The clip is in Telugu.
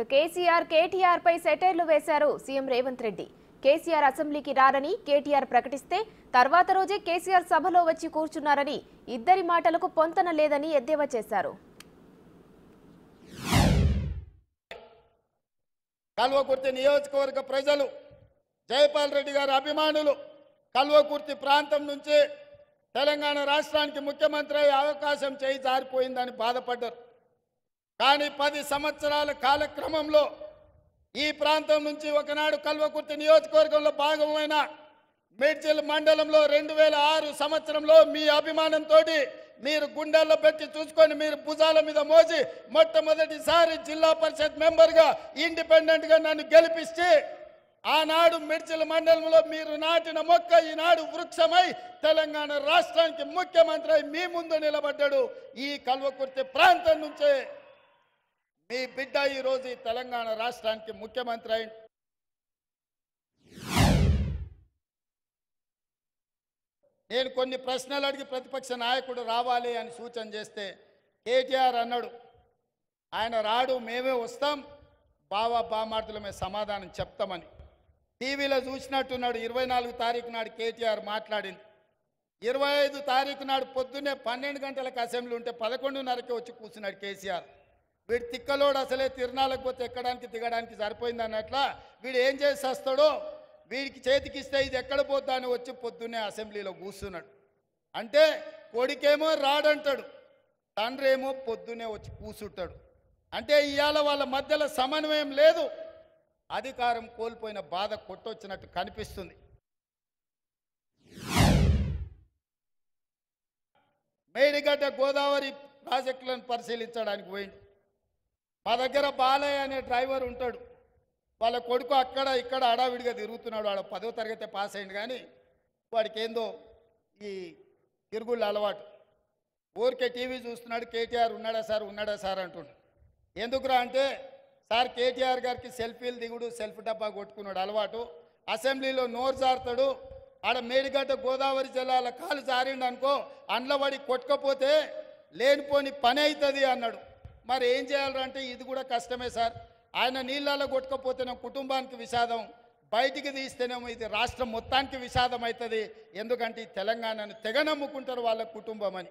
కేసీఆర్ కేటీఆర్ పై సెటైర్లు వేశారు సీఎం రేవంత్ రెడ్డి. కేసీఆర్ అసెంబ్లీకి రారని కేటీఆర్ ప్రకటిస్తే తర్వాత రోజే కేసీఆర్ సభలో వచ్చి కూర్చున్నారని, ఇద్దరి మాటలకు పొంతన లేదని ఎద్దేవా చేశారు. కల్వకుర్తి నియోజకవర్గ ప్రజలు, జయపాల్ రెడ్డి గారి అభిమానులు కల్వకుర్తి ప్రాంతం నుంచి తెలంగాణ రాష్ట్రానికి ముఖ్యమంత్రి అయ్యే అవకాశం చేయి జారిపోయిందని బాధపడ్డారు. కానీ 10 సంవత్సరాల కాలక్రమంలో ఈ ప్రాంతం నుంచి ఒకనాడు కల్వకుర్తి నియోజకవర్గంలో భాగమైన మేడ్చల్ మండలంలో 2006 సంవత్సరంలో మీ అభిమానంతో మీరు గుండెల్లో పెట్టి చూసుకొని మీరు భుజాల మీద మోసి మొట్టమొదటిసారి జిల్లా పరిషత్ మెంబర్గా ఇండిపెండెంట్గా నన్ను గెలిపిస్తే ఆనాడు మేడ్చల్ మండలంలో మీరు నాటిన మొక్క ఈనాడు వృక్షమై తెలంగాణ రాష్ట్రానికి ముఖ్యమంత్రి మీ ముందు నిలబడ్డాడు. ఈ కల్వకుర్తి ప్రాంతం నుంచే మీ బిడ్డ ఈరోజు తెలంగాణ రాష్ట్రానికి ముఖ్యమంత్రి అయింది. నేను కొన్ని ప్రశ్నలు అడిగి ప్రతిపక్ష నాయకుడు రావాలి అని సూచన చేస్తే కేటీఆర్ అన్నాడు, ఆయన రాడు, మేమే వస్తాం, బామార్దులమే సమాధానం చెప్తామని. టీవీలో చూసినట్టున్నాడు. 24 తారీఖు నాడు కేటీఆర్ మాట్లాడింది. 25 తారీఖు నాడు పొద్దున్నే 12 గంటలకు అసెంబ్లీ ఉంటే 11:30కి వచ్చి కూర్చున్నాడు కేసీఆర్. వీడు తిక్కలోడు, అసలే తిరణాలకు పోతే ఎక్కడానికి దిగడానికి సరిపోయింది అన్నట్ల వీడు ఏం చేసి వస్తాడో, వీడికి చేతికిస్తే ఇది ఎక్కడ పోద్దా అని వచ్చి పొద్దున్నే అసెంబ్లీలో కూర్చున్నాడు. అంటే కొడుకేమో రాడంటాడు, తండ్రి ఏమో పొద్దున్నే వచ్చి కూర్చుంటాడు. అంటే ఇవాళ వాళ్ళ మధ్యలో సమన్వయం లేదు. అధికారం కోల్పోయిన బాధ కొట్టొచ్చినట్టు కనిపిస్తుంది. మేడిగడ్డ గోదావరి ప్రాజెక్టులను పరిశీలించడానికి పోయిండు. మా దగ్గర బాలయ్య అనే డ్రైవర్ ఉంటాడు. వాళ్ళ కొడుకు అక్కడ ఇక్కడ హడావిడిగా తిరుగుతున్నాడు. వాడు 10వ తరగతి పాస్ అయింది, కానీ వాడికి ఏందో ఈ తిరుగుళ్ళ అలవాటు. ఊరికే టీవీ చూస్తున్నాడు. కేటీఆర్ ఉన్నాడా సార్ అంటుండు. ఎందుకురా అంటే, సార్ కేటీఆర్ గారికి సెల్ఫీలు దిగుడు, సెల్ఫీ డబ్బా కొట్టుకున్నాడు అలవాటు. అసెంబ్లీలో నోరు జారుతాడు. ఆడ మేడిగడ్డ గోదావరి జిల్లాల కాలు జారిండు అనుకో, అండ్లబడి కొట్టుకపోతే లేనిపోని పని అవుతుంది అన్నాడు. మరి ఏం చేయాలంటే ఇది కూడా కష్టమే సార్. ఆయన నీళ్ళలో కొట్టుకపోతేనేమో కుటుంబానికి విషాదం, బయటికి తీస్తేనేమో ఇది రాష్ట్రం మొత్తానికి విషాదం అవుతుంది. ఎందుకంటే ఈ తెలంగాణను తెగ నమ్ముకుంటారు వాళ్ళ కుటుంబం అని.